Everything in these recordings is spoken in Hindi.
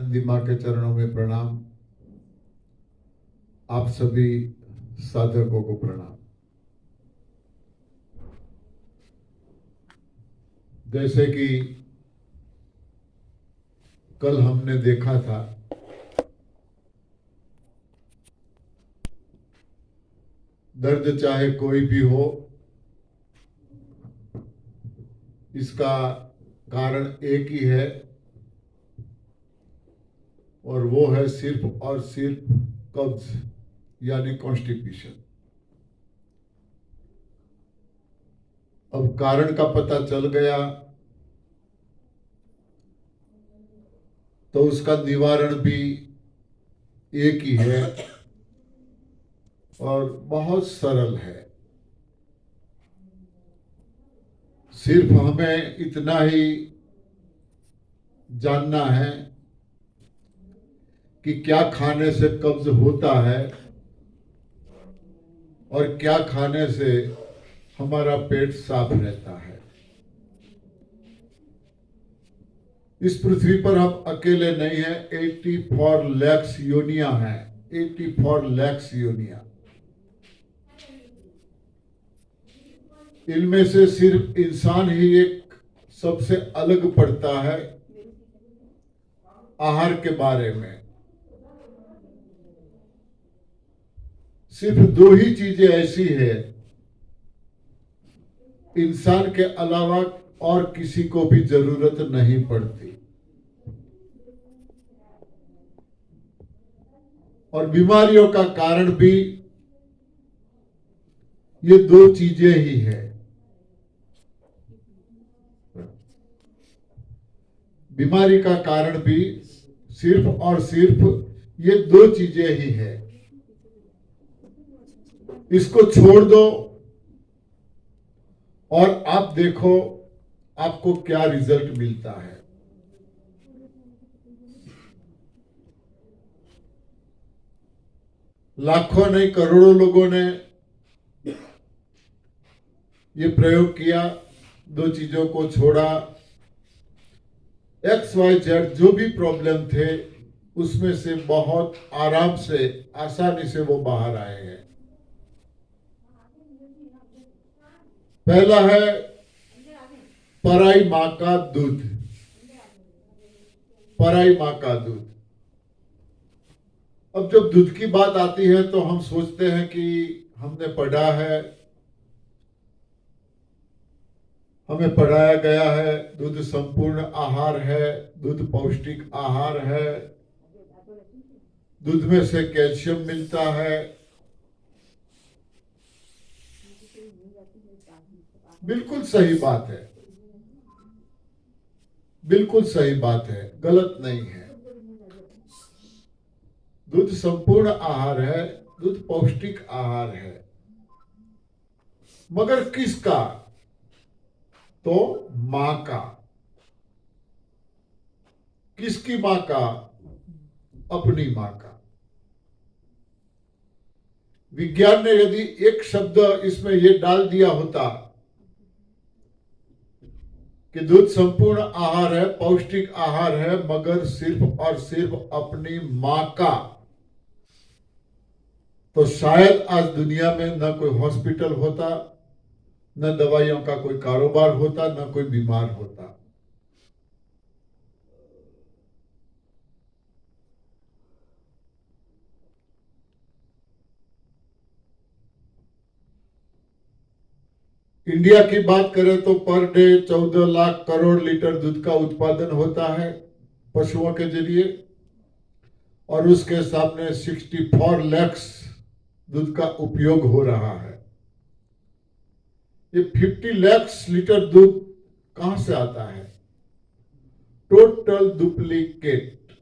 नंदी माँ के चरणों में प्रणाम। आप सभी साधकों को प्रणाम। जैसे कि कल हमने देखा था, दर्द चाहे कोई भी हो, इसका कारण एक ही है और वो है सिर्फ और सिर्फ कब्ज यानी कॉन्स्टिपेशन। अब कारण का पता चल गया तो उसका निवारण भी एक ही है और बहुत सरल है। सिर्फ हमें इतना ही जानना है कि क्या खाने से कब्ज होता है और क्या खाने से हमारा पेट साफ रहता है। इस पृथ्वी पर हम अकेले नहीं हैं, 84 लाख योनियां हैं, 84 लाख योनियां। इनमें से सिर्फ इंसान ही एक सबसे अलग पड़ता है आहार के बारे में। सिर्फ दो ही चीजें ऐसी है इंसान के अलावा और किसी को भी जरूरत नहीं पड़ती, और बीमारियों का कारण भी ये दो चीजें ही है। बीमारी का कारण भी सिर्फ और सिर्फ ये दो चीजें ही है। इसको छोड़ दो और आप देखो आपको क्या रिजल्ट मिलता है। लाखों नहीं करोड़ों लोगों ने ये प्रयोग किया, दो चीजों को छोड़ा। XYZ जो भी प्रॉब्लम थे उसमें से बहुत आराम से, आसानी से वो बाहर आए हैं। पहला है पराई मां का दूध। पराई मां का दूध। अब जब दूध की बात आती है तो हम सोचते हैं कि हमने पढ़ा है, हमें पढ़ाया गया है दूध संपूर्ण आहार है, दूध पौष्टिक आहार है, दूध में से कैल्शियम मिलता है। बिल्कुल सही बात है, बिल्कुल सही बात है, गलत नहीं है। दूध संपूर्ण आहार है, दूध पौष्टिक आहार है, मगर किसका? तो मां का। किसकी मां का? अपनी मां का। विज्ञान ने यदि एक शब्द इसमें यह डाल दिया होता कि दूध संपूर्ण आहार है, पौष्टिक आहार है, मगर सिर्फ और सिर्फ अपनी मां का, तो शायद आज दुनिया में न कोई हॉस्पिटल होता, न दवाइयों का कोई कारोबार होता, न कोई बीमार होता। इंडिया की बात करें तो per day 14 lakh crore litre दूध का उत्पादन होता है पशुओं के जरिए, और उसके सामने 64 लाख दूध का उपयोग हो रहा है। ये 50 लाख लीटर दूध कहां से आता है? Total duplicate.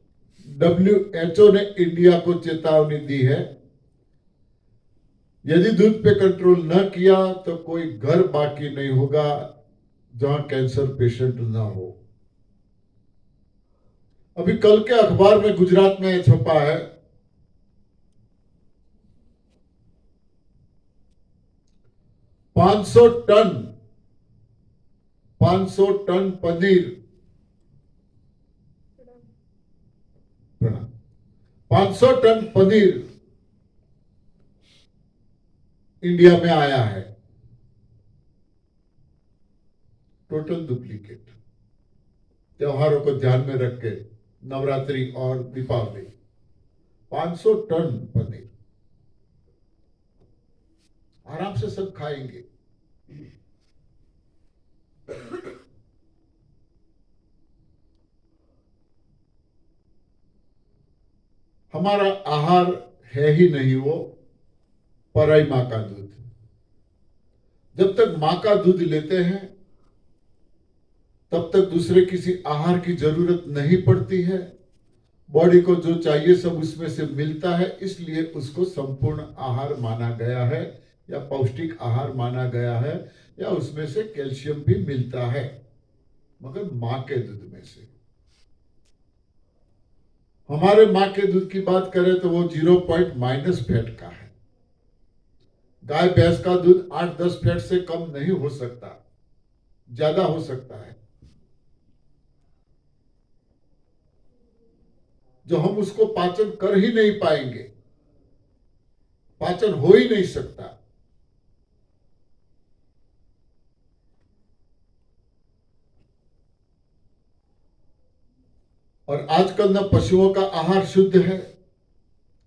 WHO ने इंडिया को चेतावनी दी है, यदि दूध पे कंट्रोल न किया तो कोई घर बाकी नहीं होगा जहां कैंसर पेशेंट ना हो। अभी कल के अखबार में गुजरात में छपा है, 500 टन पनीर प्रणाम। 500 टन पनीर इंडिया में आया है, टोटल डुप्लीकेट। त्योहारों को ध्यान में रख के, नवरात्रि और दीपावली, 500 टन पनीर आराम से सब खाएंगे। हमारा आहार है ही नहीं वो पराई मां का दूध। जब तक मां का दूध लेते हैं तब तक दूसरे किसी आहार की जरूरत नहीं पड़ती है। बॉडी को जो चाहिए सब उसमें से मिलता है, इसलिए उसको संपूर्ण आहार माना गया है या पौष्टिक आहार माना गया है, या उसमें से कैल्शियम भी मिलता है, मगर मां के दूध में से। हमारे मां के दूध की बात करें तो वो 0 माइनस फैट का है। गाय भैंस का दूध 8-10 फैट से कम नहीं हो सकता, ज्यादा हो सकता है। जो हम उसको पाचन कर ही नहीं पाएंगे, पाचन हो ही नहीं सकता। और आजकल न पशुओं का आहार शुद्ध है।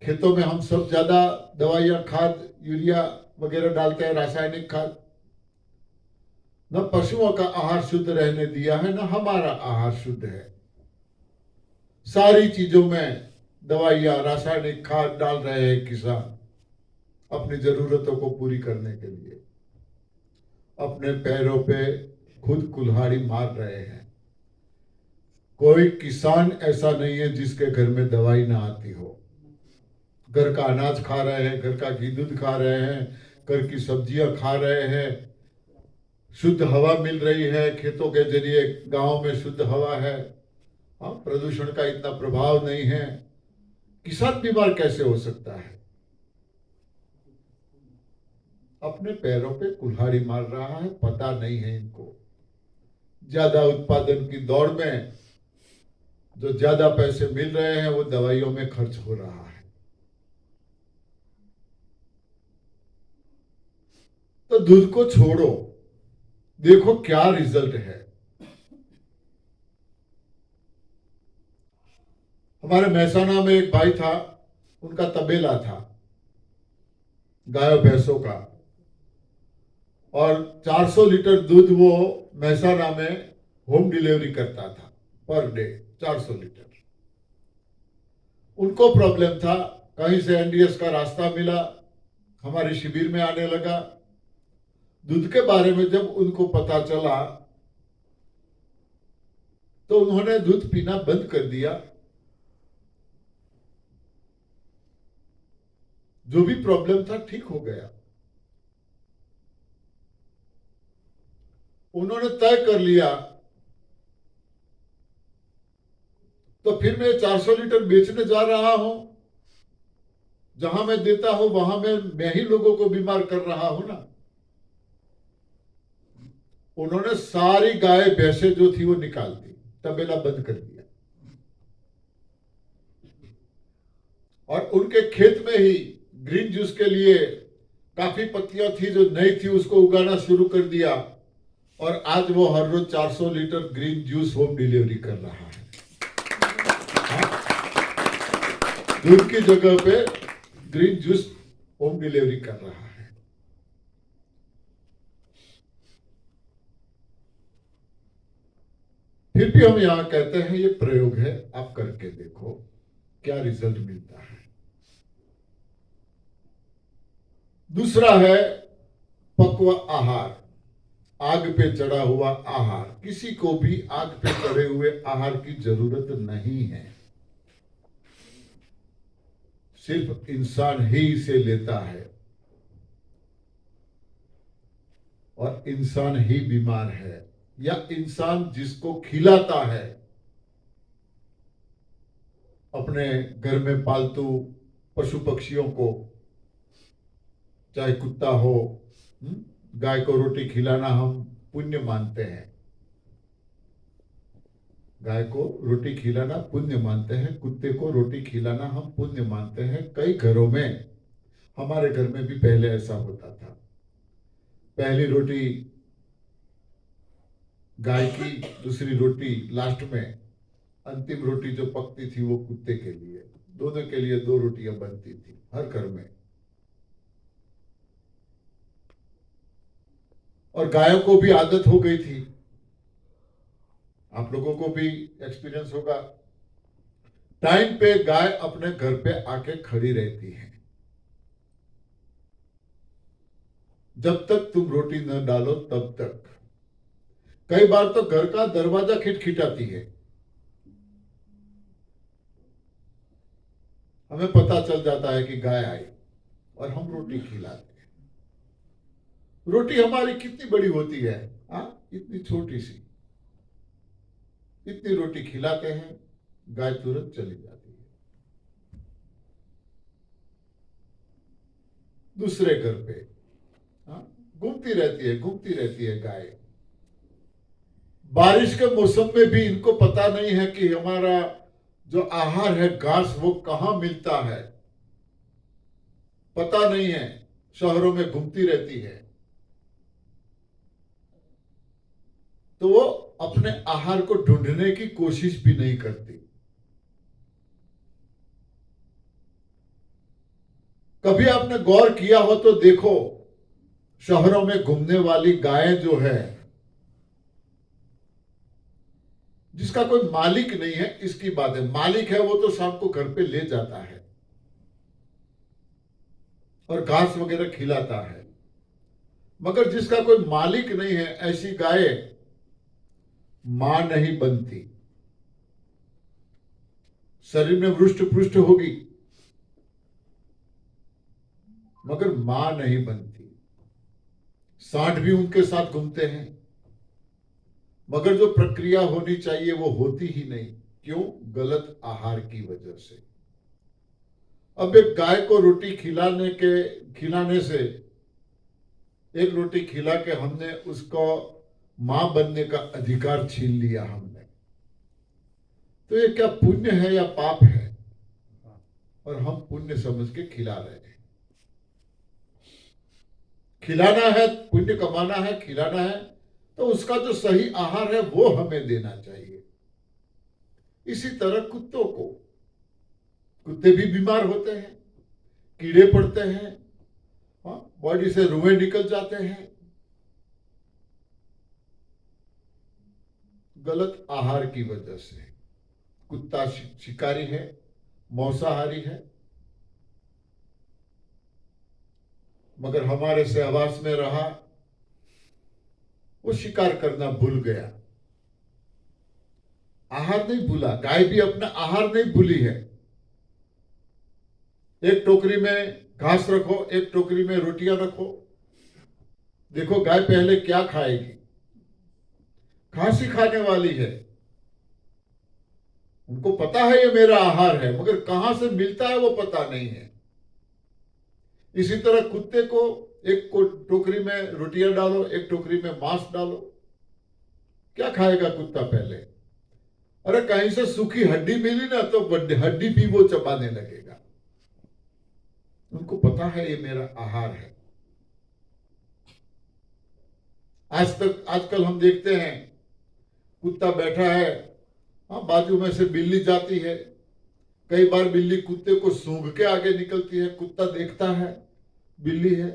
खेतों में हम सब ज्यादा दवाइयां, खाद, यूरिया वगैरह डालते हैं, रासायनिक खाद। न पशुओं का आहार शुद्ध रहने दिया है, न हमारा आहार शुद्ध है। सारी चीजों में दवाइयां, रासायनिक खाद डाल रहे हैं किसान अपनी जरूरतों को पूरी करने के लिए। अपने पैरों पे खुद कुल्हाड़ी मार रहे हैं। कोई किसान ऐसा नहीं है जिसके घर में दवाई ना आती हो। घर का अनाज खा रहे हैं, घर का घी दूध खा रहे हैं, घर की सब्जियां खा रहे हैं, शुद्ध हवा मिल रही है, खेतों के जरिए गांव में शुद्ध हवा है। हाँ, प्रदूषण का इतना प्रभाव नहीं है। किसान बीमार कैसे हो सकता है? अपने पैरों पे कुल्हाड़ी मार रहा है, पता नहीं है इनको। ज्यादा उत्पादन की दौड़ में जो ज्यादा पैसे मिल रहे हैं वो दवाइयों में खर्च हो रहा है। तो दूध को छोड़ो, देखो क्या रिजल्ट है। हमारे महसाना में एक भाई था, उनका तबेला था गायों भैंसों का, और 400 लीटर दूध वो महसाना में होम डिलीवरी करता था पर डे, 400 लीटर। उनको प्रॉब्लम था, कहीं से एनडीएस का रास्ता मिला, हमारे शिविर में आने लगा। दूध के बारे में जब उनको पता चला तो उन्होंने दूध पीना बंद कर दिया। जो भी प्रॉब्लम था ठीक हो गया। उन्होंने तय कर लिया तो फिर मैं 400 लीटर बेचने जा रहा हूं, जहां मैं देता हूं वहां मैं ही लोगों को बीमार कर रहा हूं ना। उन्होंने सारी गाय भैंसे जो थी वो निकाल दी, तबेला बंद कर दिया, और उनके खेत में ही ग्रीन जूस के लिए काफी पत्तियां थी जो नई थी, उसको उगाना शुरू कर दिया, और आज वो हर रोज 400 litre green juice home delivery कर रहा है। दूध की जगह पे ग्रीन जूस होम डिलीवरी कर रहा है। फिर भी हम यहां कहते हैं ये प्रयोग है, आप करके देखो क्या रिजल्ट मिलता है। दूसरा है पक्व आहार, आग पे चढ़ा हुआ आहार। किसी को भी आग पे चढ़े हुए आहार की जरूरत नहीं है, सिर्फ इंसान ही इसे लेता है, और इंसान ही बीमार है, या इंसान जिसको खिलाता है अपने घर में पालतू पशु पक्षियों को, चाहे कुत्ता हो, गाय को रोटी खिलाना हम पुण्य मानते हैं। गाय को रोटी खिलाना पुण्य मानते हैं, कुत्ते को रोटी खिलाना हम पुण्य मानते हैं। कई घरों में, हमारे घर में भी पहले ऐसा होता था, पहली रोटी गाय की, दूसरी रोटी लास्ट में, अंतिम रोटी जो पकती थी वो कुत्ते के लिए। दोनों के लिए 2 रोटियां बनती थी हर घर में। और गायों को भी आदत हो गई थी, आप लोगों को भी एक्सपीरियंस होगा, टाइम पे गाय अपने घर पे आके खड़ी रहती है, जब तक तुम रोटी न डालो तब तक। कई बार तो घर का दरवाजा खिटखिटाती है, हमें पता चल जाता है कि गाय आई और हम रोटी खिलाते हैं। रोटी हमारी कितनी बड़ी होती है, इतनी छोटी सी, इतनी रोटी खिलाते हैं, गाय तुरंत चली जाती है दूसरे घर पे। घूमती रहती है गाय। बारिश के मौसम में भी इनको पता नहीं है कि हमारा जो आहार है घास वो कहां मिलता है, पता नहीं है, शहरों में घूमती रहती है, तो वो अपने आहार को ढूंढने की कोशिश भी नहीं करती। कभी आपने गौर किया हो तो देखो, शहरों में घूमने वाली गायें जो है, जिसका कोई मालिक नहीं है, इसकी बात है, मालिक है वो तो शाम को घर पे ले जाता है और घास वगैरह खिलाता है, मगर जिसका कोई मालिक नहीं है, ऐसी गाय मां नहीं बनती। शरीर में रुष्ट पुष्ट होगी मगर मां नहीं बनती। सांड भी उनके साथ घूमते हैं, मगर जो प्रक्रिया होनी चाहिए वो होती ही नहीं। क्यों? गलत आहार की वजह से। अब एक गाय को रोटी खिलाने से, एक रोटी खिला के हमने उसको मां बनने का अधिकार छीन लिया हमने, तो ये क्या पुण्य है या पाप है? और हम पुण्य समझ के खिला रहे हैं। खिलाना है, पुण्य कमाना है, खिलाना है, तो उसका जो सही आहार है वो हमें देना चाहिए। इसी तरह कुत्तों को, कुत्ते भी बीमार होते हैं, कीड़े पड़ते हैं, बॉडी से रुएं निकल जाते हैं, गलत आहार की वजह से। कुत्ता शिकारी है, मांसाहारी है, मगर हमारे सहवास में रहा, वो शिकार करना भूल गया, आहार नहीं भूला। गाय भी अपना आहार नहीं भूली है। एक टोकरी में घास रखो, एक टोकरी में रोटियां रखो, देखो गाय पहले क्या खाएगी। घास ही खाने वाली है, उनको पता है ये मेरा आहार है, मगर कहां से मिलता है वो पता नहीं है। इसी तरह कुत्ते को एक टोकरी में रोटियां डालो, एक टोकरी में मांस डालो, क्या खाएगा कुत्ता पहले? अरे कहीं से सूखी हड्डी मिली ना तो हड्डी भी वो चबाने लगेगा। उनको पता है ये मेरा आहार है। आजकल हम देखते हैं, कुत्ता बैठा है, बाजू में से बिल्ली जाती है, कई बार बिल्ली कुत्ते को सूंघ के आगे निकलती है, कुत्ता देखता है बिल्ली है,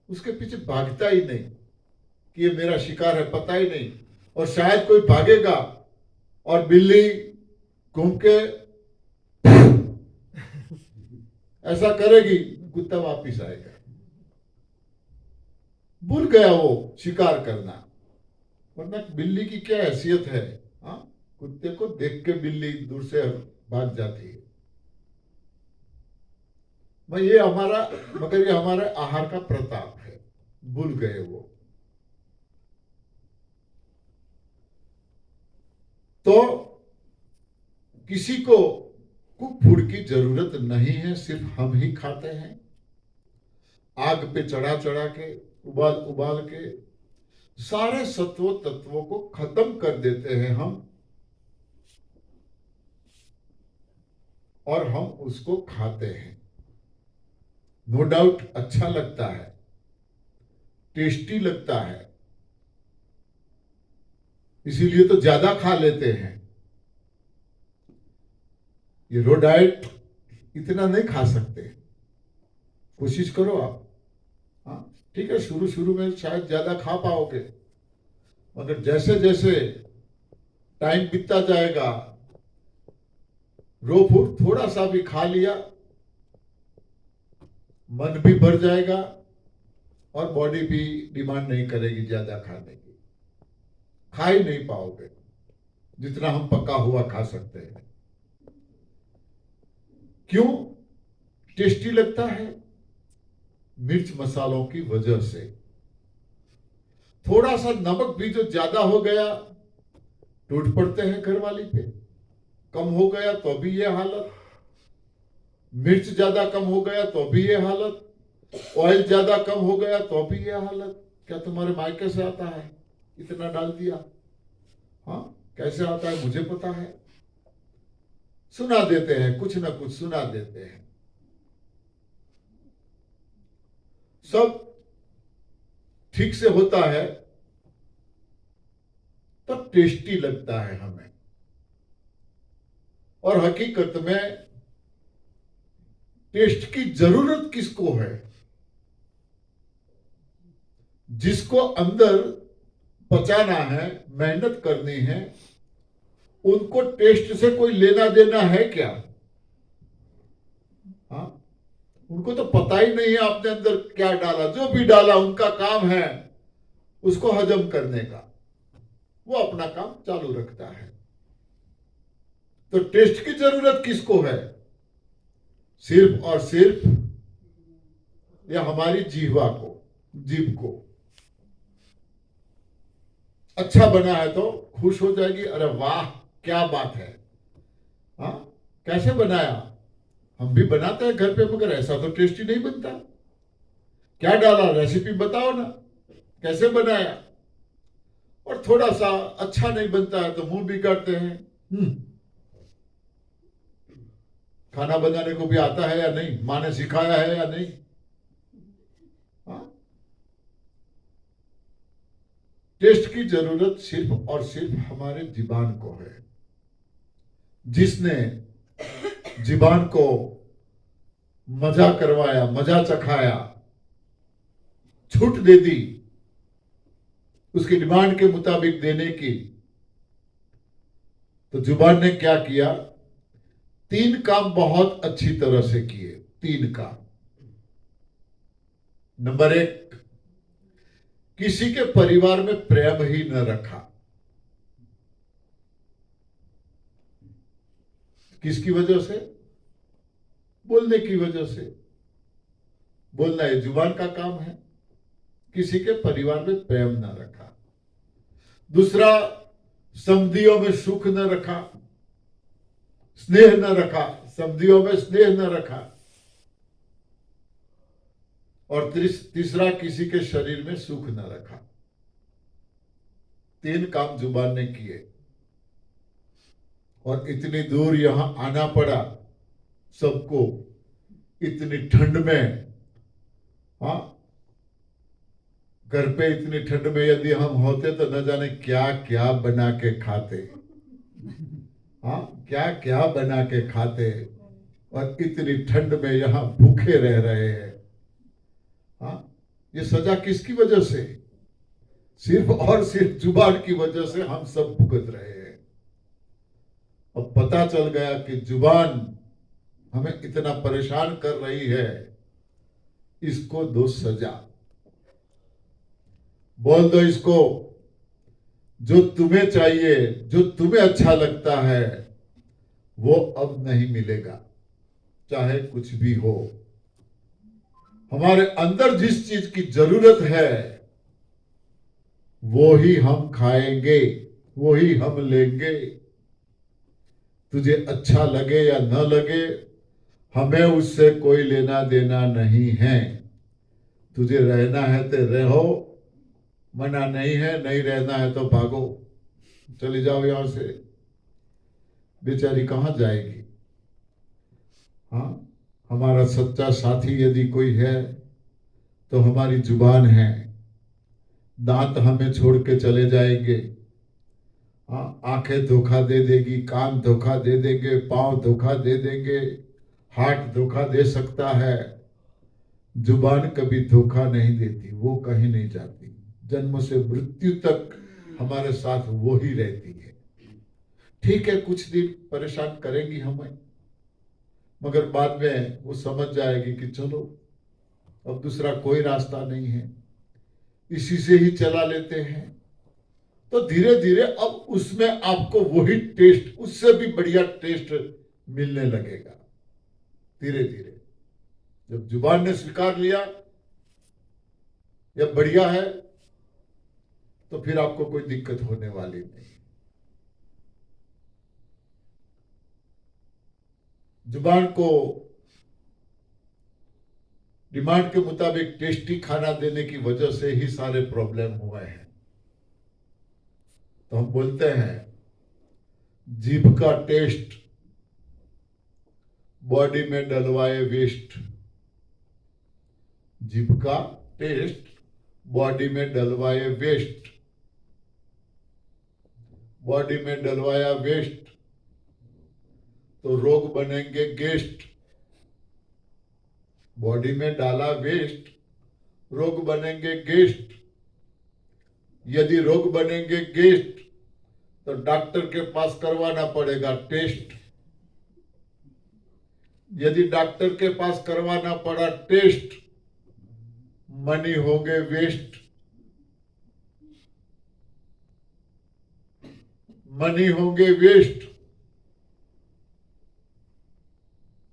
उसके पीछे भागता ही नहीं कि ये मेरा शिकार है, पता ही नहीं। और शायद कोई भागेगा और बिल्ली घूम के ऐसा करेगी, कुत्ता वापिस आएगा। भूल गया वो शिकार करना, वरना बिल्ली की क्या हैसियत है, कुत्ते को देख के बिल्ली दूर से भाग जाती है। ये हमारा आहार का प्रताप है, भूल गए वो। तो किसी को कुक फूड की जरूरत नहीं है, सिर्फ हम ही खाते हैं। आग पे चढ़ा के, उबाल के, सारे सत्व तत्वों को खत्म कर देते हैं हम, और हम उसको खाते हैं। नो डाउट अच्छा लगता है, टेस्टी लगता है, इसीलिए तो ज्यादा खा लेते हैं। ये रो डाइट इतना नहीं खा सकते, कोशिश करो आप। हाँ ठीक है, शुरू शुरू में शायद ज्यादा खा पाओगे, मगर जैसे जैसे टाइम बीतता जाएगा, रो फूड थोड़ा सा भी खा लिया, मन भी भर जाएगा और बॉडी भी डिमांड नहीं करेगी ज्यादा खाने की। खा ही नहीं पाओगे जितना हम पका हुआ खा सकते हैं। क्यों टेस्टी लगता है? मिर्च मसालों की वजह से। थोड़ा सा नमक भी जो ज्यादा हो गया, टूट पड़ते हैं घर वाली पे। कम हो गया तो भी ये हालत, मिर्च ज्यादा कम हो गया तो भी ये हालत, ऑयल ज्यादा कम हो गया तो भी ये हालत। क्या तुम्हारे मायके से आता है? इतना डाल दिया। हाँ कैसे आता है मुझे पता है, सुना देते हैं, कुछ ना कुछ सुना देते हैं। सब ठीक से होता है तब टेस्टी लगता है हमें। और हकीकत में टेस्ट की जरूरत किसको है? जिसको अंदर पचाना है, मेहनत करनी है, उनको टेस्ट से कोई लेना देना है क्या? हाँ उनको तो पता ही नहीं है आपने अंदर क्या डाला। जो भी डाला उनका काम है उसको हजम करने का, वो अपना काम चालू रखता है। तो टेस्ट की जरूरत किसको है? सिर्फ और सिर्फ या हमारी जीवा को, जीभ को। अच्छा बना है तो खुश हो जाएगी, अरे वाह क्या बात है। हाँ कैसे बनाया? हम भी बनाते हैं घर पे, मगर ऐसा तो टेस्टी नहीं बनता। क्या डाला, रेसिपी बताओ ना, कैसे बनाया। और थोड़ा सा अच्छा नहीं बनता है तो मुंह बिगाड़ते हैं। खाना बनाने को भी आता है या नहीं, माँ ने सिखाया है या नहीं। हाँ? टेस्ट की जरूरत सिर्फ और सिर्फ हमारे जीवान को है। जिसने जीवान को मजा करवाया, मजा चखाया, छूट दे दी उसकी डिमांड के मुताबिक देने की, तो जुबान ने क्या किया? 3 काम बहुत अच्छी तरह से किए। 3 काम। नंबर 1, किसी के परिवार में प्रेम ही न रखा। किसकी वजह से? बोलने की वजह से। बोलना ये जुबान का काम है। किसी के परिवार में प्रेम न रखा। दूसरा, समधियों में सुख न रखा, स्नेह न रखा, समधियों में स्नेह न रखा। और तीसरा, किसी के शरीर में सुख न रखा। 3 काम जुबान ने किए और इतनी दूर यहां आना पड़ा सबको, इतनी ठंड में। हाँ घर पे इतनी ठंड में यदि हम होते तो न जाने क्या क्या बना के खाते। हाँ क्या क्या बना के खाते, और इतनी ठंड में यहां भूखे रह रहे हैं। हाँ ये सजा किसकी वजह से? सिर्फ और सिर्फ जुबान की वजह से हम सब भुगत रहे हैं। अब पता चल गया कि जुबान हमें इतना परेशान कर रही है, इसको दो सजा। बोल दो इसको, जो तुम्हें चाहिए, जो तुम्हें अच्छा लगता है, वो अब नहीं मिलेगा, चाहे कुछ भी हो। हमारे अंदर जिस चीज की जरूरत है वो ही हम खाएंगे, वो ही हम लेंगे। तुझे अच्छा लगे या न लगे, हमें उससे कोई लेना देना नहीं है। तुझे रहना है तो रहो, मना नहीं है, नहीं रहना है तो भागो, चले जाओ यहां से। बेचारी कहां जाएगी? हाँ, हमारा सच्चा साथी यदि कोई है तो हमारी जुबान है। दांत हमें छोड़ के चले जाएंगे, हाँ, आंखें धोखा दे देगी, कान धोखा दे देंगे, पांव धोखा दे देंगे, हाथ धोखा दे सकता है। जुबान कभी धोखा नहीं देती, वो कहीं नहीं जाती। जन्म से मृत्यु तक हमारे साथ वो ही रहती है। ठीक है, कुछ दिन परेशान करेंगी हमें, मगर बाद में वो समझ जाएगी कि चलो अब दूसरा कोई रास्ता नहीं है, इसी से ही चला लेते हैं। तो धीरे धीरे अब उसमें आपको वही टेस्ट, उससे भी बढ़िया टेस्ट मिलने लगेगा। धीरे धीरे जब जुबान ने स्वीकार लिया यह बढ़िया है, तो फिर आपको कोई दिक्कत होने वाली नहीं। जुबान को डिमांड के मुताबिक टेस्टी खाना देने की वजह से ही सारे प्रॉब्लम हुए हैं। तो हम बोलते हैं जीभ का टेस्ट बॉडी में डलवाए वेस्ट। जीभ का टेस्ट बॉडी में डलवाए वेस्ट। बॉडी में डलवाया वेस्ट तो रोग बनेंगे गेस्ट। बॉडी में डाला वेस्ट, रोग बनेंगे गेस्ट। यदि रोग बनेंगे गेस्ट तो डॉक्टर के पास करवाना पड़ेगा टेस्ट। यदि डॉक्टर के पास करवाना पड़ा टेस्ट, मनी होंगे वेस्ट। मनी होंगे वेस्ट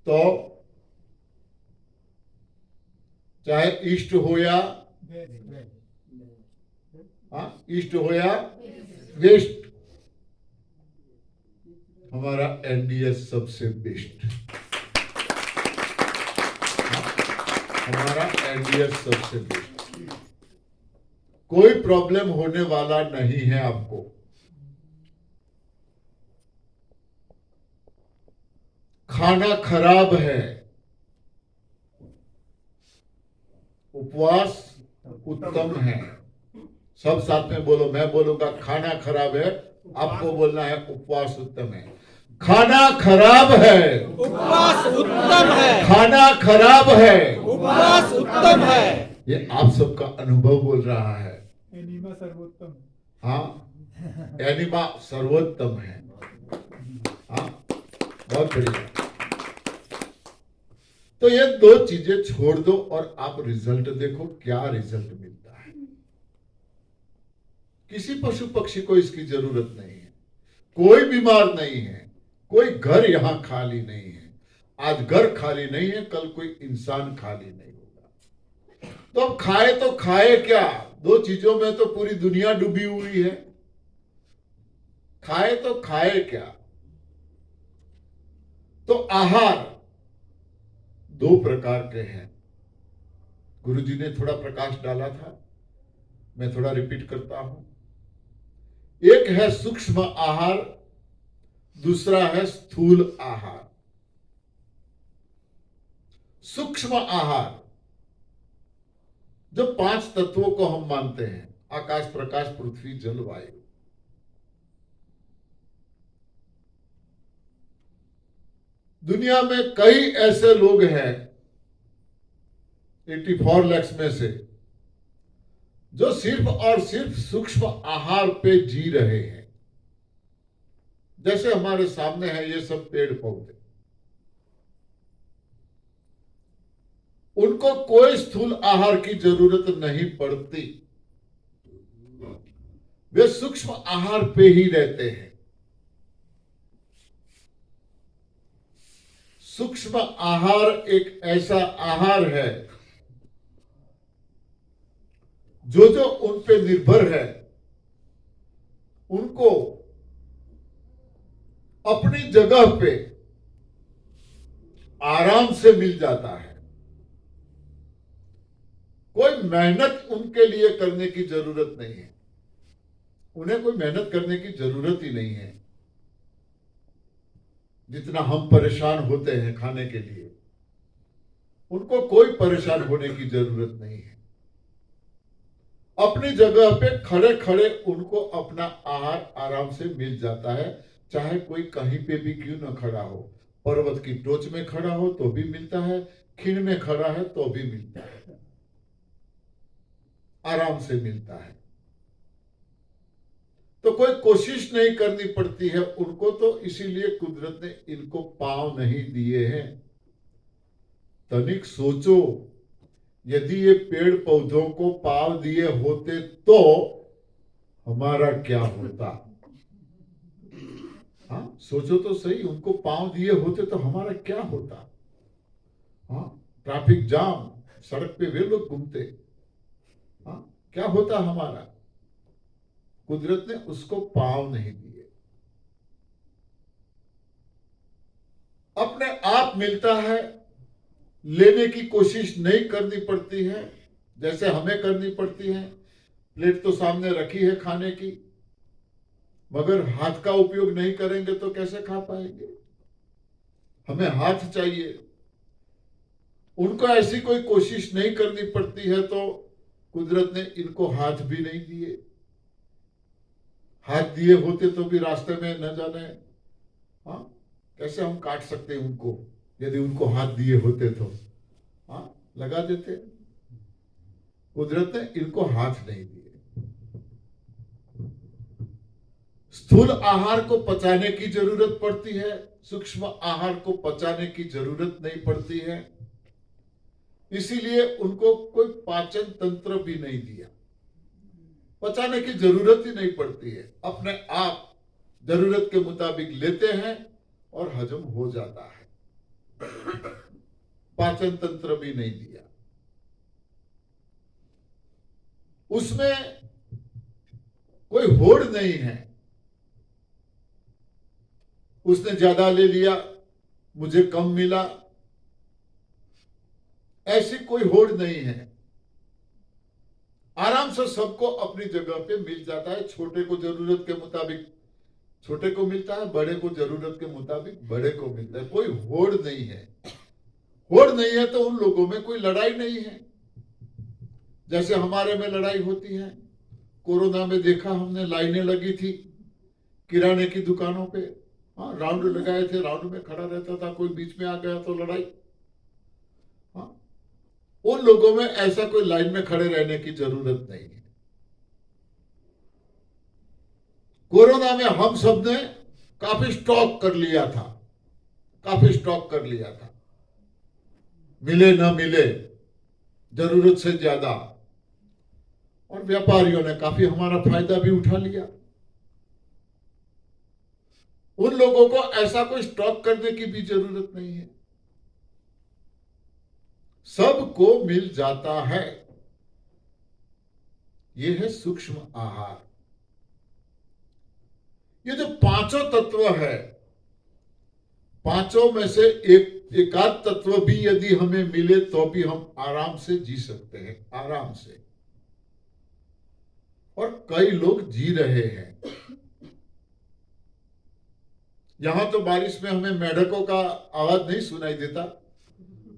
तो चाहे ईस्ट हो या ईस्ट हो या वेस्ट, हमारा एनडीएस सबसे बेस्ट। हमारा एनडीएस सबसे बेस्ट। कोई प्रॉब्लम होने वाला नहीं है आपको। खाना खराब है, उपवास उत्तम है। सब साथ में बोलो, मैं बोलूंगा खाना खराब है, आपको बोलना है उपवास उत्तम है। खाना खराब है, उपवास उत्तम है। खाना खराब है, उपवास उत्तम है। ये आप सबका अनुभव बोल रहा है। एनिमा सर्वोत्तम। हाँ, एनिमा सर्वोत्तम है। हाँ, बहुत बढ़िया। तो ये दो चीजें छोड़ दो और आप रिजल्ट देखो, क्या रिजल्ट मिलता है। किसी पशु पक्षी को इसकी जरूरत नहीं है, कोई बीमार नहीं है, कोई घर यहां खाली नहीं है। आज घर खाली नहीं है, कल कोई इंसान खाली नहीं होगा। तो अब खाए तो खाए क्या? दो चीजों में तो पूरी दुनिया डूबी हुई है। खाए तो खाए क्या? तो आहार दो प्रकार के हैं। गुरुजी ने थोड़ा प्रकाश डाला था, मैं थोड़ा रिपीट करता हूं। एक है सूक्ष्म आहार, दूसरा है स्थूल आहार। सूक्ष्म आहार जो 5 तत्वों को हम मानते हैं, आकाश, प्रकाश, पृथ्वी, जल, वायु। दुनिया में कई ऐसे लोग हैं 84 लाख में से जो सिर्फ और सिर्फ सूक्ष्म आहार पे जी रहे हैं। जैसे हमारे सामने है ये सब पेड़ पौधे, उनको कोई स्थूल आहार की जरूरत नहीं पड़ती। वे सूक्ष्म आहार पे ही रहते हैं। सूक्ष्म आहार एक ऐसा आहार है जो जो उन पे निर्भर है, उनको अपनी जगह पे आराम से मिल जाता है। कोई मेहनत उनके लिए करने की जरूरत नहीं है, उन्हें कोई मेहनत करने की जरूरत ही नहीं है। जितना हम परेशान होते हैं खाने के लिए, उनको कोई परेशान होने की जरूरत नहीं है। अपनी जगह पे खड़े खड़े उनको अपना आहार आराम से मिल जाता है, चाहे कोई कहीं पे भी क्यों न खड़ा हो। पर्वत की टोच में खड़ा हो तो भी मिलता है, खीण में खड़ा है तो भी मिलता है, आराम से मिलता है। तो कोई कोशिश नहीं करनी पड़ती है उनको, तो इसीलिए कुदरत ने इनको पांव नहीं दिए हैं। तनिक सोचो, यदि ये पेड़ पौधों को पांव दिए होते तो हमारा क्या होता? हाँ, सोचो तो सही, उनको पांव दिए होते तो हमारा क्या होता? हाँ, ट्रैफिक जाम, सड़क पे वे लोग घूमते, हाँ, क्या होता हमारा? कुदरत ने उसको पांव नहीं दिए, अपने आप मिलता है, लेने की कोशिश नहीं करनी पड़ती है जैसे हमें करनी पड़ती है। प्लेट तो सामने रखी है खाने की, मगर हाथ का उपयोग नहीं करेंगे तो कैसे खा पाएंगे? हमें हाथ चाहिए। उनको ऐसी कोई कोशिश नहीं करनी पड़ती है, तो कुदरत ने इनको हाथ भी नहीं दिए। हाथ दिए होते तो भी रास्ते में न जाने, हाँ, कैसे हम काट सकते उनको? यदि उनको हाथ दिए होते तो हाँ, लगा देते। कुदरत ने इनको हाथ नहीं दिए। स्थूल आहार को पचाने की जरूरत पड़ती है, सूक्ष्म आहार को पचाने की जरूरत नहीं पड़ती है। इसीलिए उनको कोई पाचन तंत्र भी नहीं दिया, पचाने की जरूरत ही नहीं पड़ती है। अपने आप जरूरत के मुताबिक लेते हैं और हजम हो जाता है। पाचन तंत्र भी नहीं दिया। उसमें कोई होड़ नहीं है, उसने ज्यादा ले लिया, मुझे कम मिला, ऐसी कोई होड़ नहीं है। आराम से सबको अपनी जगह पे मिल जाता है। छोटे को जरूरत के मुताबिक छोटे को मिलता है, बड़े को जरूरत के मुताबिक बड़े को मिलता है। कोई होड़ नहीं है। होड़ नहीं है तो उन लोगों में कोई लड़ाई नहीं है, जैसे हमारे में लड़ाई होती है। कोरोना में देखा हमने, लाइनें लगी थी किराने की दुकानों पे, हाँ, राउंड लगाए थे, राउंड में खड़ा रहता था, कोई बीच में आ गया तो लड़ाई। हाँ, उन लोगों में ऐसा कोई लाइन में खड़े रहने की जरूरत नहीं है। कोरोना में हम सब ने काफी स्टॉक कर लिया था, काफी स्टॉक कर लिया था, मिले न मिले जरूरत से ज्यादा, और व्यापारियों ने काफी हमारा फायदा भी उठा लिया। उन लोगों को ऐसा कोई स्टॉक करने की भी जरूरत नहीं है, सबको मिल जाता है। यह है सूक्ष्म आहार। ये जो पांचों तत्व है, पांचों में से एकाध तत्व भी यदि हमें मिले तो भी हम आराम से जी सकते हैं, आराम से। और कई लोग जी रहे हैं। यहां तो बारिश में हमें मेढकों का आवाज नहीं सुनाई देता,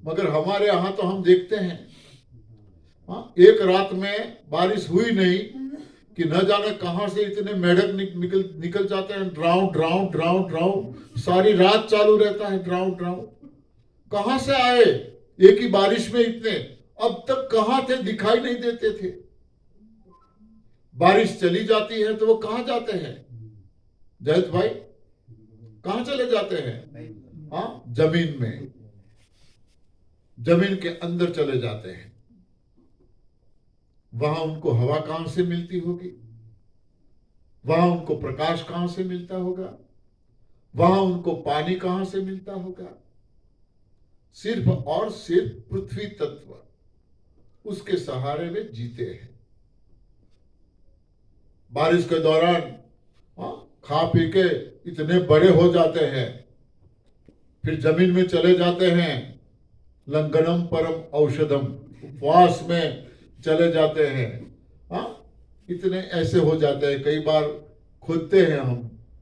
मगर हमारे यहां तो हम देखते हैं, हाँ, एक रात में बारिश हुई नहीं कि न जाने कहां से इतने मेढक निकल जाते हैं। ड्राउ ड्राउ ड्राउ ड्राउ, सारी रात चालू रहता है ड्राउ ड्राउ। कहां से आए एक ही बारिश में इतने? अब तक कहां थे, दिखाई नहीं देते थे। बारिश चली जाती है तो वो कहां जाते हैं जयंत भाई? कहां चले जाते हैं? हाँ, जमीन में, जमीन के अंदर चले जाते हैं। वहां उनको हवा कहां से मिलती होगी, वहां उनको प्रकाश कहां से मिलता होगा, वहां उनको पानी कहां से मिलता होगा? सिर्फ और सिर्फ पृथ्वी तत्व, उसके सहारे में जीते हैं। बारिश के दौरान खा पी के इतने बड़े हो जाते हैं, फिर जमीन में चले जाते हैं। लंघनम परम औषधम, उपवास में चले जाते हैं। हाँ, इतने ऐसे हो जाते हैं। कई बार खोदते हैं हम,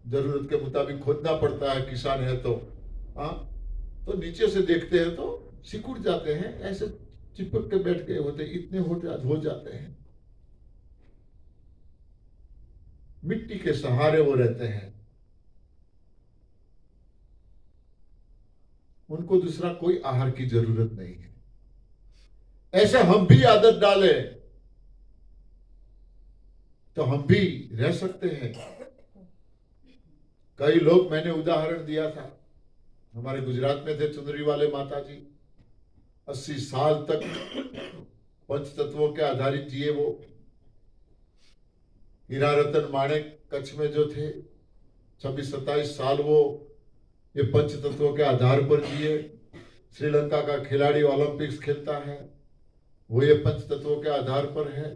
जरूरत के मुताबिक खोदना पड़ता है, किसान है तो। हाँ, तो नीचे से देखते हैं तो सिकुड़ जाते हैं, ऐसे चिपक के बैठ गए होते, इतने हो जाते हैं। मिट्टी के सहारे वो रहते हैं, उनको दूसरा कोई आहार की जरूरत नहीं है। ऐसे हम भी आदत डाले तो हम भी रह सकते हैं। कई लोग, मैंने उदाहरण दिया था, हमारे गुजरात में थे चुनरी वाले माता जी, 80 साल तक पंच तत्वों के आधारित जिए वो। हीरा रतन माणेक कच्छ में जो थे, 26-27 साल वो ये पंच तत्वों के आधार पर जिए। श्रीलंका का खिलाड़ी ओलंपिक्स खेलता है, वो ये पंच तत्वों के आधार पर है,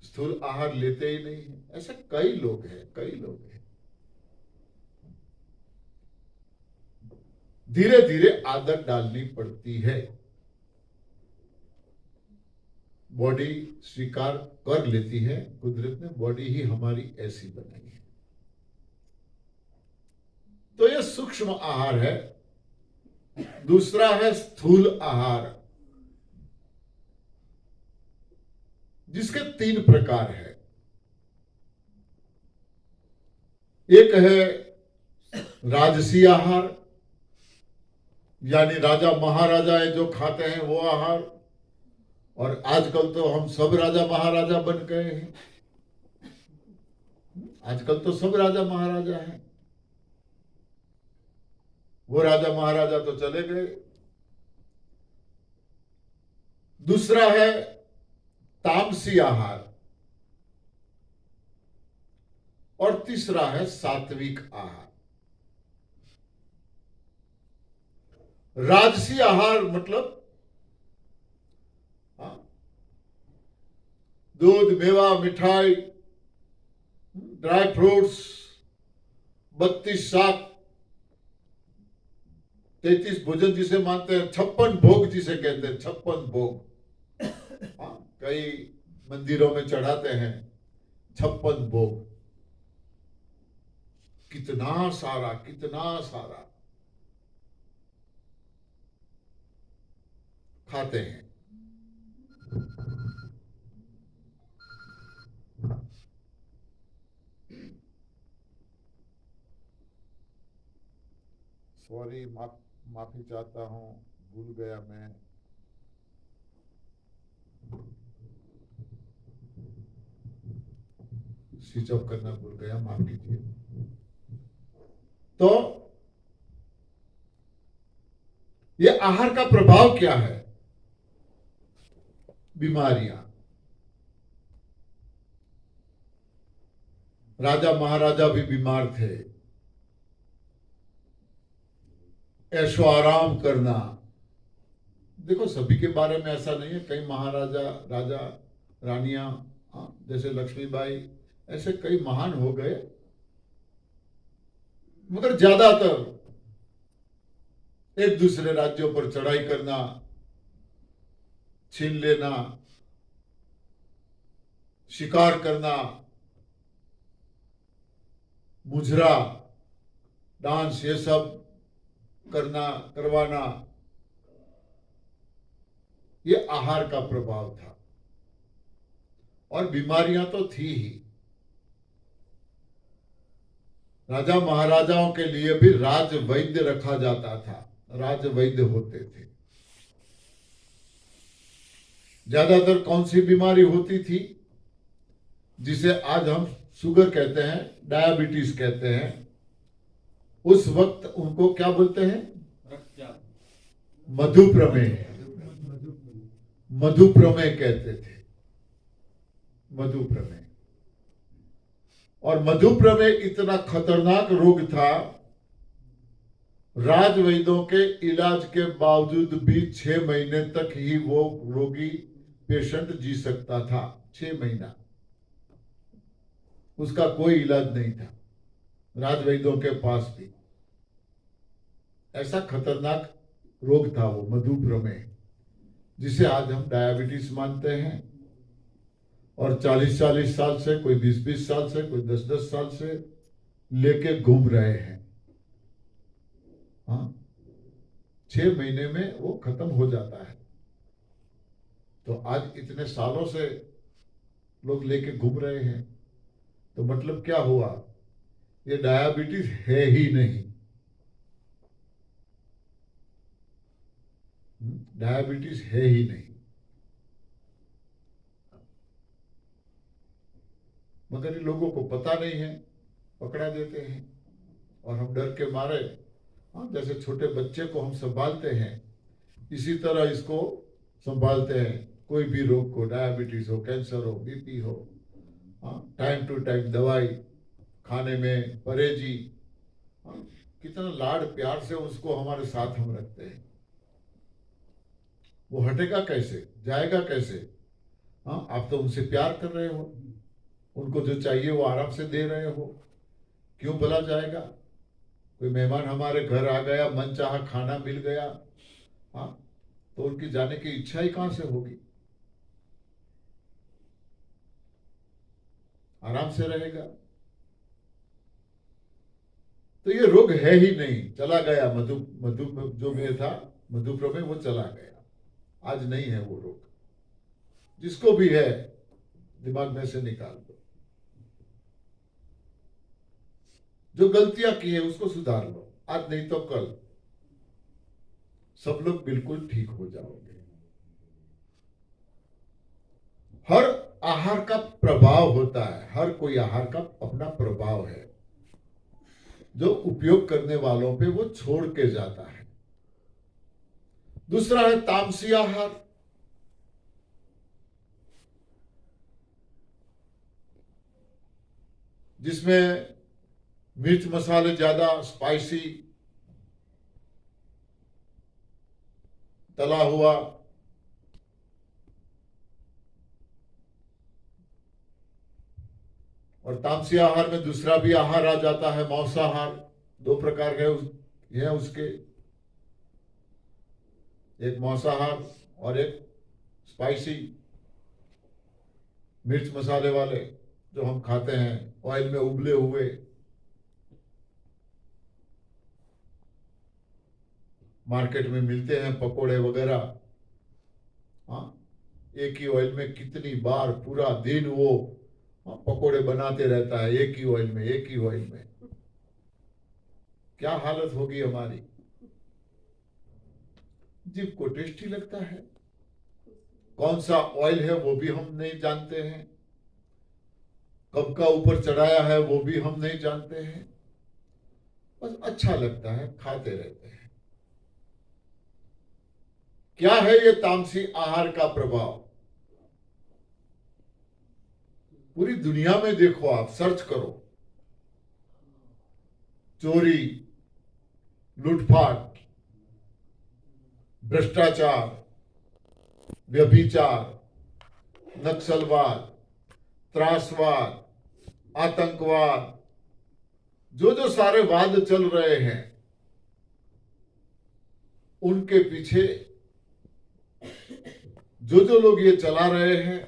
स्थूल आहार लेते ही नहीं है। ऐसे कई लोग हैं, कई लोग हैं। धीरे धीरे आदत डालनी पड़ती है, बॉडी स्वीकार कर लेती है। कुदरत ने बॉडी ही हमारी ऐसी बनाई है। तो यह सूक्ष्म आहार है। दूसरा है स्थूल आहार, जिसके 3 प्रकार है। एक है राजसी आहार, यानी राजा महाराजा है जो खाते हैं वो आहार। और आजकल तो हम सब राजा महाराजा बन गए हैं, आजकल तो सब राजा महाराजा हैं। वो राजा महाराजा तो चले गए। दूसरा है तामसी आहार, और तीसरा है सात्विक आहार। राजसी आहार मतलब दूध, मेवा, मिठाई, ड्राई फ्रूट्स, 32 शाक, 33 भोजन जिसे मानते हैं, 56 भोग जिसे कहते हैं, 56 भोग। कई मंदिरों में चढ़ाते हैं 56 भोग। कितना सारा, कितना सारा खाते हैं। सॉरी, माफी चाहता हूं, भूल गया मैं। स्विच ऑफ करना भूल गया, माफ कीजिए। तो ये आहार का प्रभाव क्या है? बीमारियां। राजा महाराजा भी बीमार थे। ऐशो आराम करना, देखो सभी के बारे में ऐसा नहीं है। कई महाराजा, राजा, रानियां, जैसे लक्ष्मीबाई, ऐसे कई महान हो गए, मगर ज्यादातर एक दूसरे राज्यों पर चढ़ाई करना, छीन लेना, शिकार करना, मुजरा डांस, ये सब करवाना, ये आहार का प्रभाव था। और बीमारियां तो थी ही। राजा महाराजाओं के लिए भी राज वैद्य रखा जाता था, राज वैद्य होते थे। ज्यादातर कौन सी बीमारी होती थी? जिसे आज हम शुगर कहते हैं, डायबिटीज कहते हैं, उस वक्त उनको क्या बोलते हैं? मधुप्रमेह। मधुप्रमेह कहते थे, मधुप्रमेह। और मधुप्रमेह इतना खतरनाक रोग था, राजवैद्यों के इलाज के बावजूद भी 6 महीने तक ही वो रोगी, पेशेंट जी सकता था। 6 महीना उसका कोई इलाज नहीं था राजवैद्यों के पास भी। ऐसा खतरनाक रोग था वो मधुप्रमेह। जिसे आज हम डायबिटीज मानते हैं, और 40-40 साल से, कोई 20-20 साल से, कोई 10-10 साल से लेके घूम रहे हैं। हाँ, 6 महीने में वो खत्म हो जाता है। तो आज इतने सालों से लोग लेके घूम रहे हैं, तो मतलब क्या हुआ? ये डायबिटीज है ही नहीं। डायबिटीज है ही नहीं। मगर ये लोगों को पता नहीं है, पकड़ा देते हैं, और हम डर के मारे, हाँ, जैसे छोटे बच्चे को हम संभालते हैं, इसी तरह इसको संभालते हैं। कोई भी रोग को, डायबिटीज हो, कैंसर हो, बीपी हो, हाँ, टाइम टू टाइम दवाई, खाने में परहेजी, हाँ, कितना लाड प्यार से उसको हमारे साथ हम रखते हैं। वो हटेगा कैसे, जाएगा कैसे? हाँ, आप तो उनसे प्यार कर रहे हो, उनको जो चाहिए वो आराम से दे रहे हो, क्यों भला जाएगा? कोई मेहमान हमारे घर आ गया, मनचाहा खाना मिल गया, हाँ, तो उनकी जाने की इच्छा ही कहां से होगी? आराम से रहेगा। तो ये रोग है ही नहीं, चला गया। मधु मधु जो में था, मधुप्रमेह, वो चला गया, आज नहीं है वो रोग। जिसको भी है, दिमाग में से निकाल दो। जो गलतियां की है उसको सुधार लो, आज नहीं तो कल सब लोग बिल्कुल ठीक हो जाओगे। हर आहार का प्रभाव होता है, हर कोई आहार का अपना प्रभाव है, जो उपयोग करने वालों पे वो छोड़ के जाता है। दूसरा है तामसी आहार, जिसमें मिर्च मसाले ज्यादा, स्पाइसी, तला हुआ, और तामसी आहार में दूसरा भी आहार आ जाता है, मांसाहार। 2 प्रकार के हैं उसके, एक मांसाहार और एक स्पाइसी, मिर्च मसाले वाले, जो हम खाते हैं ऑयल में उबले हुए। मार्केट में मिलते हैं पकोड़े वगैरह, हाँ, एक ही ऑयल में कितनी बार पूरा दिन वो, हाँ, पकोड़े बनाते रहता है, एक ही ऑयल में, एक ही ऑयल में। क्या हालत होगी हमारी? जीभ को टेस्टी लगता है, कौन सा ऑयल है वो भी हम नहीं जानते हैं, कब का ऊपर चढ़ाया है वो भी हम नहीं जानते हैं, बस अच्छा लगता है, खाते रहते हैं। क्या है ये तामसी आहार का प्रभाव? पूरी दुनिया में देखो, आप सर्च करो, चोरी, लूटपाट, भ्रष्टाचार, व्यभिचार, नक्सलवाद, त्रासवाद, आतंकवाद, जो सारे वाद चल रहे हैं, उनके पीछे जो लोग ये चला रहे हैं,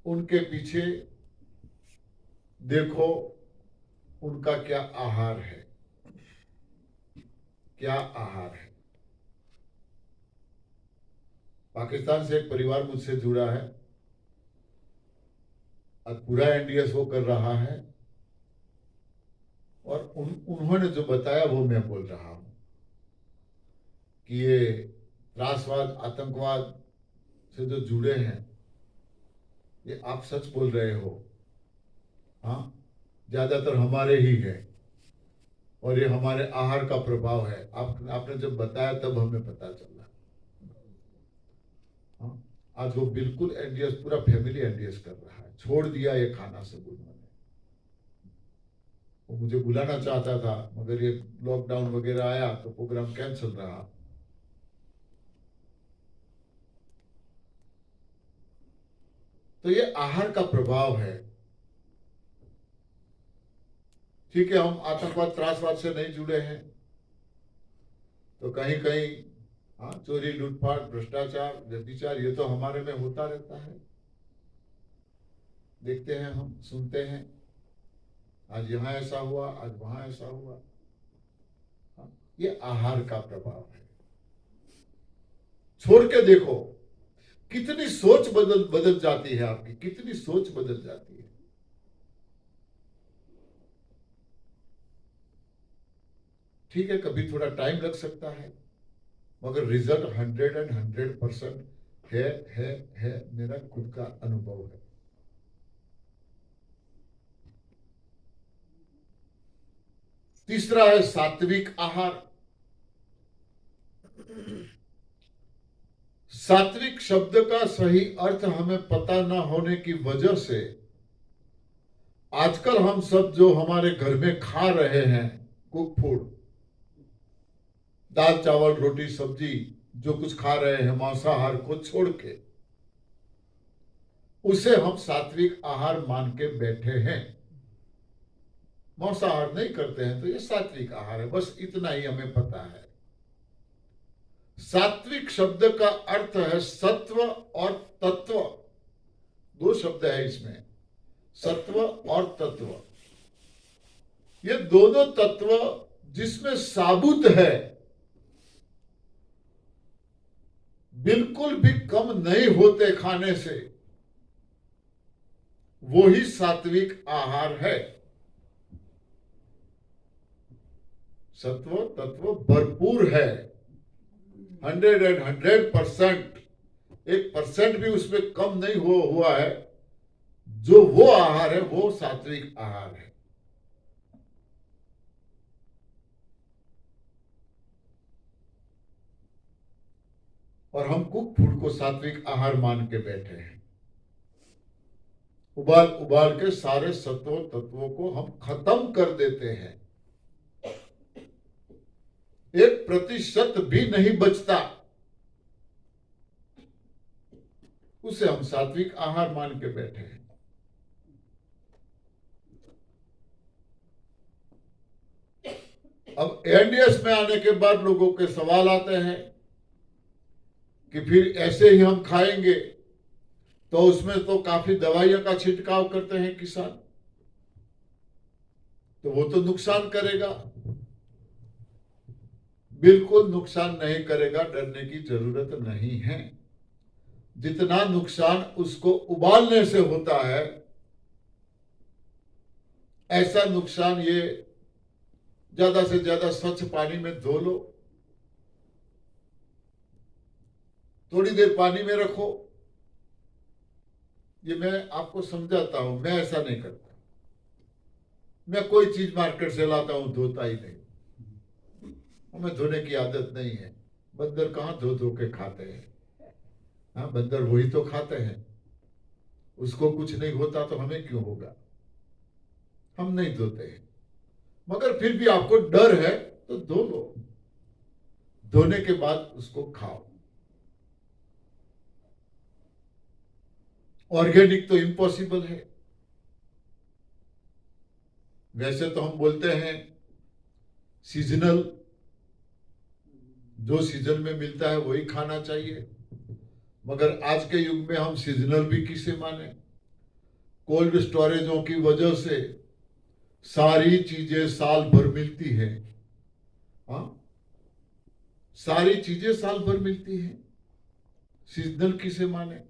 उनके पीछे देखो उनका क्या आहार है, क्या आहार है। पाकिस्तान से एक परिवार मुझसे जुड़ा है, और पूरा एनडीएस वो कर रहा है, और उन्होंने जो बताया वो मैं बोल रहा हूं कि ये त्रासवाद, आतंकवाद से जो जुड़े हैं, ये आप सच बोल रहे हो, हाँ, ज्यादातर हमारे ही है, और ये हमारे आहार का प्रभाव है। आपने जब बताया तब हमें पता चला। हाँ, आज वो बिल्कुल एनडीएस, पूरा फैमिली एनडीएस कर रहा है, छोड़ दिया ये खाना सब उन्होंने। वो मुझे बुलाना चाहता था, मगर ये लॉकडाउन वगैरह आया तो प्रोग्राम कैंसिल रहा। तो ये आहार का प्रभाव है। ठीक है, हम आतंकवाद, त्रासवाद से नहीं जुड़े हैं, तो कहीं कहीं हाँ, चोरी, लूटपाट, भ्रष्टाचार, व्यभिचार, ये तो हमारे में होता रहता है। देखते हैं, हम सुनते हैं, आज यहाँ ऐसा हुआ, आज वहां ऐसा हुआ। हाँ, ये आहार का प्रभाव है। छोड़ के देखो, कितनी सोच बदल बदल जाती है आपकी, कितनी सोच बदल जाती है। ठीक है, कभी थोड़ा टाइम लग सकता है, मगर रिजल्ट 100% है। मेरा खुद का अनुभव है। तीसरा है सात्विक आहार। सात्विक शब्द का सही अर्थ हमें पता न होने की वजह से आजकल हम सब जो हमारे घर में खा रहे हैं कुक फूड, दाल चावल रोटी सब्जी, जो कुछ खा रहे हैं मांसाहार को छोड़ के, उसे हम सात्विक आहार मान के बैठे हैं। मांसाहार नहीं करते हैं तो ये सात्विक आहार है, बस इतना ही हमें पता है। सात्विक शब्द का अर्थ है सत्व और तत्व। दो शब्द है इसमें, सत्व और तत्व। ये दोनों तत्व जिसमें साबुत है, बिल्कुल भी कम नहीं होते खाने से, वो ही सात्विक आहार है। सत्व तत्व भरपूर है, 100% 1% भी उसमें कम नहीं हुआ है। जो वो आहार है वो सात्विक आहार है। और हम कुक फूड को सात्विक आहार मान के बैठे हैं। उबाल उबाल के सारे सत्वों तत्वों को हम खत्म कर देते हैं, 1% भी नहीं बचता, उसे हम सात्विक आहार मान के बैठे हैं। अब एनडीएस में आने के बाद लोगों के सवाल आते हैं कि फिर ऐसे ही हम खाएंगे तो उसमें तो काफी दवाइयों का छिड़काव करते हैं किसान, तो वो तो नुकसान करेगा। बिल्कुल नुकसान नहीं करेगा, डरने की जरूरत नहीं है। जितना नुकसान उसको उबालने से होता है, ऐसा नुकसान ये ज्यादा से ज्यादा स्वच्छ पानी में धो लो, थोड़ी देर पानी में रखो। ये मैं आपको समझाता हूं, मैं ऐसा नहीं करता। मैं कोई चीज मार्केट से लाता हूं धोता ही नहीं, हमें धोने की आदत नहीं है। बंदर कहां धो धो के खाते हैं? हाँ, बंदर वही तो खाते हैं, उसको कुछ नहीं होता तो हमें क्यों होगा? हम नहीं धोते हैं। मगर फिर भी आपको डर है तो धो लो, धोने के बाद उसको खाओ। ऑर्गेनिक तो इम्पॉसिबल है। वैसे तो हम बोलते हैं सीजनल, जो सीजन में मिलता है वही खाना चाहिए, मगर आज के युग में हम सीजनल भी किसे माने? कोल्ड स्टोरेजों की वजह से सारी चीजें साल भर मिलती है। हाँ, सारी चीजें साल भर मिलती है, सीजनल किसे माने?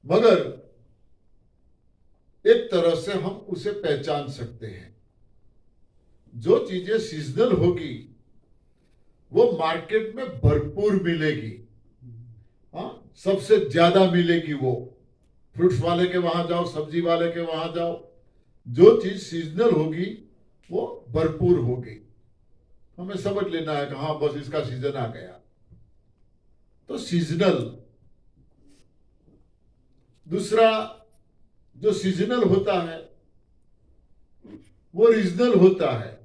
मगर एक तरह से हम उसे पहचान सकते हैं। जो चीजें सीजनल होगी वो मार्केट में भरपूर मिलेगी। हाँ, सबसे ज्यादा मिलेगी वो। फ्रूट्स वाले के वहां जाओ, सब्जी वाले के वहां जाओ, जो चीज सीजनल होगी वो भरपूर होगी। हमें समझ लेना है कि हाँ बस इसका सीजन आ गया, तो सीजनल। दूसरा, जो सीजनल होता है वो रीजनल होता है।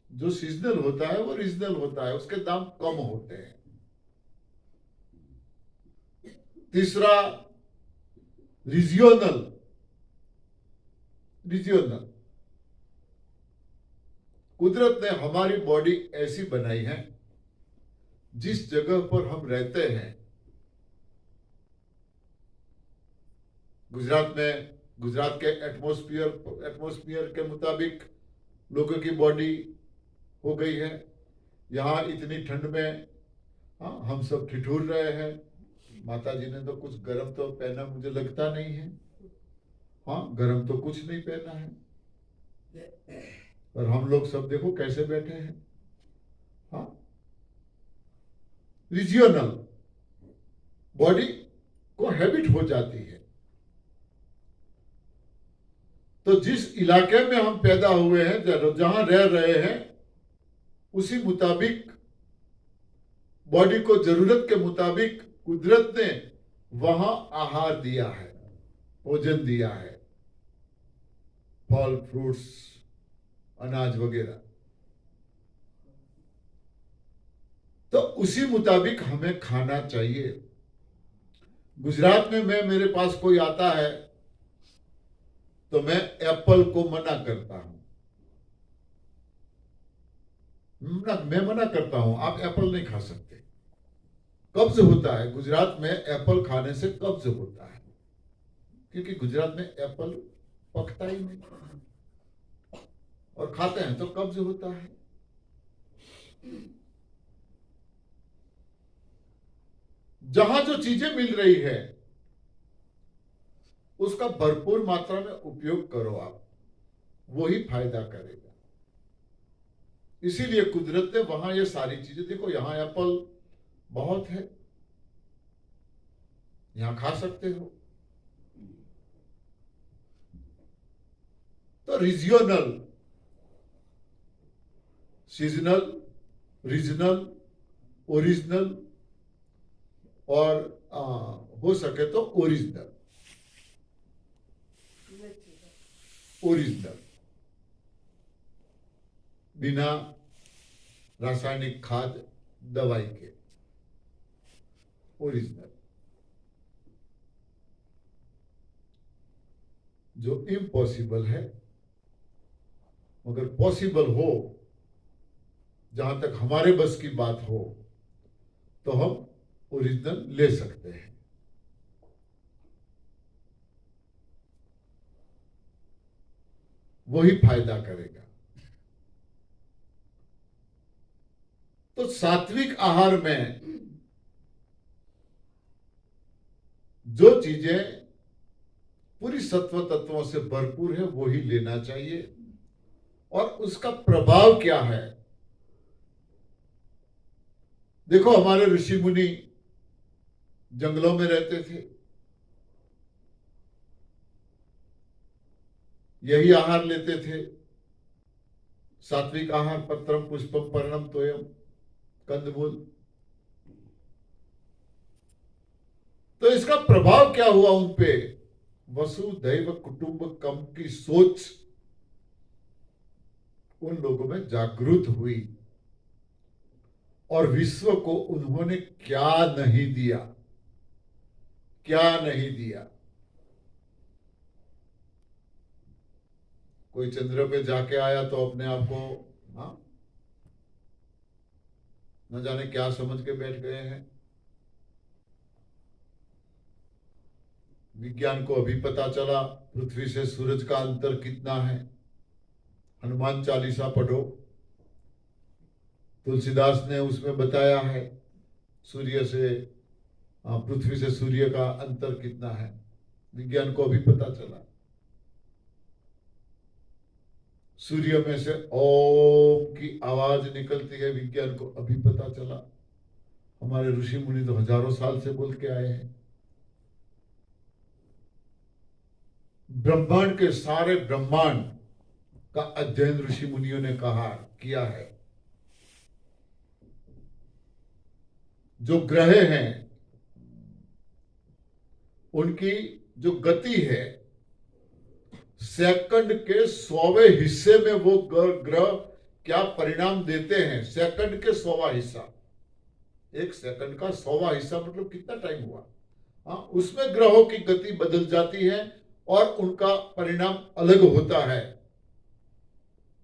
जो सीजनल होता है वो रीजनल होता है, उसके दाम कम होते हैं। तीसरा, रीजियोनल। रीजियोनल कुदरत ने हमारी बॉडी ऐसी बनाई है, जिस जगह पर हम रहते हैं, गुजरात के एटमॉस्फेयर के मुताबिक लोगों की बॉडी हो गई है। यहाँ इतनी ठंड में हम सब ठिठुर रहे हैं। माता जी ने तो कुछ गर्म तो पहना, मुझे लगता नहीं है। गर्म तो कुछ नहीं पहना है, और हम लोग सब देखो कैसे बैठे हैं। रीजियोनल बॉडी को हैबिट हो जाती है। तो जिस इलाके में हम पैदा हुए हैं, जहां रह रहे हैं, उसी मुताबिक बॉडी को जरूरत के मुताबिक कुदरत ने वहां आहार दिया है, भोजन दिया है, फल फ्रूट्स, अनाज वगैरह। तो उसी मुताबिक हमें खाना चाहिए। गुजरात में मेरे पास कोई आता है तो मैं एप्पल को मना करता हूं। मैं मना करता हूं, आप एप्पल नहीं खा सकते, कब्ज होता है। गुजरात में एप्पल खाने से कब्ज होता है, क्योंकि गुजरात में एप्पल पकता ही नहीं, और खाते हैं तो कब्ज होता है। जहां जो चीजें मिल रही है उसका भरपूर मात्रा में उपयोग करो आप, वही फायदा करेगा। इसीलिए कुदरत ने वहां ये सारी चीजें, देखो यहां एप्पल बहुत है, यहां खा सकते हो। तो रीजियोनल, सीजनल, रीजनल, ओरिजिनल और हो सके तो ओरिजिनल बिना रासायनिक खाद दवाई के ओरिजिनल। जो इम्पॉसिबल है, मगर पॉसिबल हो, जहां तक हमारे बस की बात हो, तो हम ओरिजिनल ले सकते हैं। वही फायदा करेगा। तो सात्विक आहार में जो चीजें पूरी सत्व तत्वों से भरपूर है, वही लेना चाहिए। और उसका प्रभाव क्या है? देखो, हमारे ऋषि मुनि जंगलों में रहते थे, यही आहार लेते थे। सात्विक आहार, पत्रम पुष्पम पर्णम तोयम, कंदमूल। तो इसका प्रभाव क्या हुआ उन पे? वसुधैव कुटुंबकम की सोच उन लोगों में जागृत हुई, और विश्व को उन्होंने क्या नहीं दिया, क्या नहीं दिया। कोई चंद्र पे जाके आया तो अपने आप को न जाने क्या समझ के बैठ गए हैं। विज्ञान को अभी पता चला पृथ्वी से सूरज का अंतर कितना है। हनुमान चालीसा पढ़ो, तुलसीदास ने उसमें बताया है सूर्य से, पृथ्वी से सूर्य का अंतर कितना है। विज्ञान को अभी पता चला। सूर्य में से ओम की आवाज निकलती है, विज्ञान को अभी पता चला। हमारे ऋषि मुनि तो हजारों साल से बोल के आए हैं। ब्रह्मांड के सारे ब्रह्मांड का अध्ययन ऋषि मुनियों ने किया है। जो ग्रह हैं उनकी जो गति है, सेकंड के 100वें हिस्से में वो ग्रह क्या परिणाम देते हैं। सेकंड के 100वां हिस्सा, एक सेकंड का 100वां हिस्सा मतलब कितना टाइम हुआ। उसमें ग्रहों की गति बदल जाती है और उनका परिणाम अलग होता है।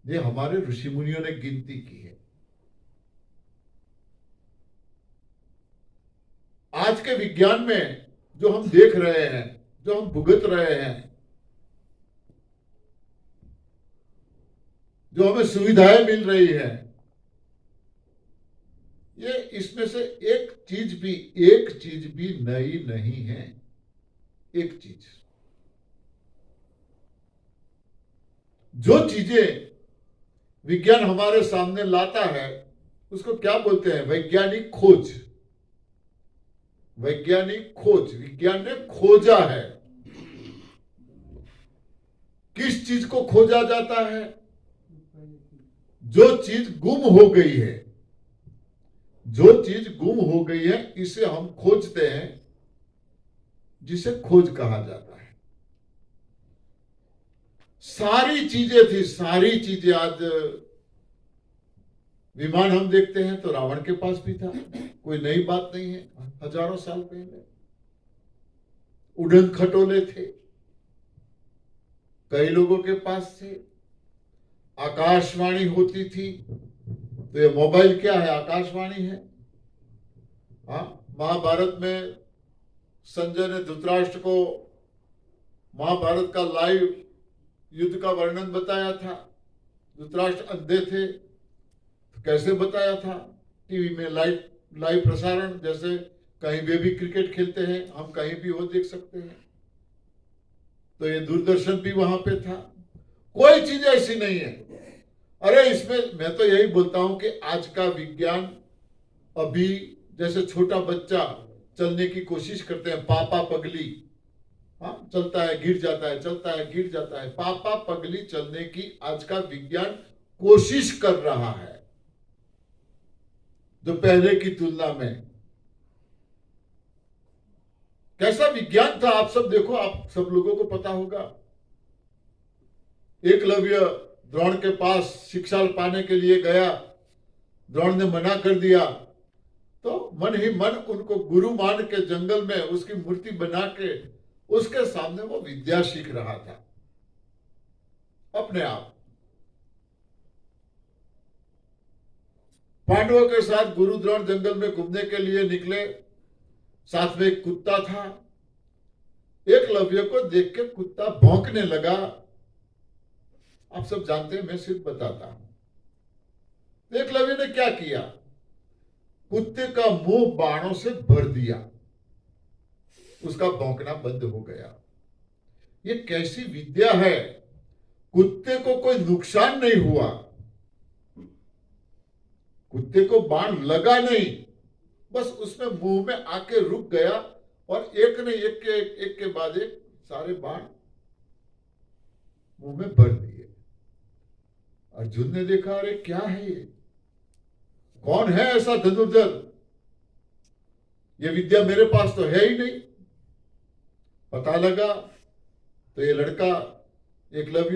ये हमारे ऋषि मुनियों ने गिनती की है। आज के विज्ञान में जो हम देख रहे हैं, जो हम भुगत रहे हैं, जो हमें सुविधाएं मिल रही है, ये इसमें से एक चीज भी नई नहीं है। एक चीज, जो चीजें विज्ञान हमारे सामने लाता है उसको क्या बोलते हैं? वैज्ञानिक खोज। वैज्ञानिक खोज, विज्ञान ने खोजा है। किस चीज को खोजा जाता है? जो चीज गुम हो गई है। जो चीज गुम हो गई है इसे हम खोजते हैं, जिसे खोज कहा जाता है। सारी चीजें थी, सारी चीजें। आज विमान हम देखते हैं तो रावण के पास भी था, कोई नई बात नहीं है। हजारों साल पहले उड़न खटोले थे, कई लोगों के पास थे। आकाशवाणी होती थी, तो ये मोबाइल क्या है? आकाशवाणी है। हाँ, महाभारत में संजय ने धृतराष्ट्र को महाभारत का लाइव युद्ध का वर्णन बताया था। धृतराष्ट्र अंधे थे, तो कैसे बताया था? टीवी में लाइव प्रसारण, जैसे कहीं वे भी क्रिकेट खेलते हैं, हम कहीं भी वो देख सकते हैं। तो ये दूरदर्शन भी वहां पे था। कोई चीज ऐसी नहीं है। अरे इसमें मैं तो यही बोलता हूं कि आज का विज्ञान, अभी जैसे छोटा बच्चा चलने की कोशिश करते हैं, पापा पगली, हाँ, चलता है गिर जाता है, चलता है गिर जाता है, पापा पगली चलने की आज का विज्ञान कोशिश कर रहा है, जो पहले की तुलना में। कैसा विज्ञान था आप सब देखो, आप सब लोगों को पता होगा। एकलव्य द्रोण के पास शिक्षा पाने के लिए गया, द्रोण ने मना कर दिया, तो मन ही मन उनको गुरु मान के जंगल में उसकी मूर्ति बना के उसके सामने वो विद्या सीख रहा था अपने आप। पांडवों के साथ गुरु द्रोण जंगल में घूमने के लिए निकले, साथ में एक कुत्ता था। एकलव्य को देख के कुत्ता भौंकने लगा। आप सब जानते हैं, मैं सिर्फ बताता हूं। एकलव्य ने क्या किया? कुत्ते का मुंह बाणों से भर दिया, उसका भौंकना बंद हो गया। ये कैसी विद्या है? कुत्ते को कोई नुकसान नहीं हुआ, कुत्ते को बाण लगा नहीं, बस उसमें मुंह में आके रुक गया, और एक ने एक के बाद एक सारे बाण मुंह में भर दिए। अर्जुन ने देखा, अरे क्या है ये? कौन है ऐसा धनुर्धर? ये विद्या मेरे पास तो है ही नहीं। पता लगा तो ये लड़का एकलव्य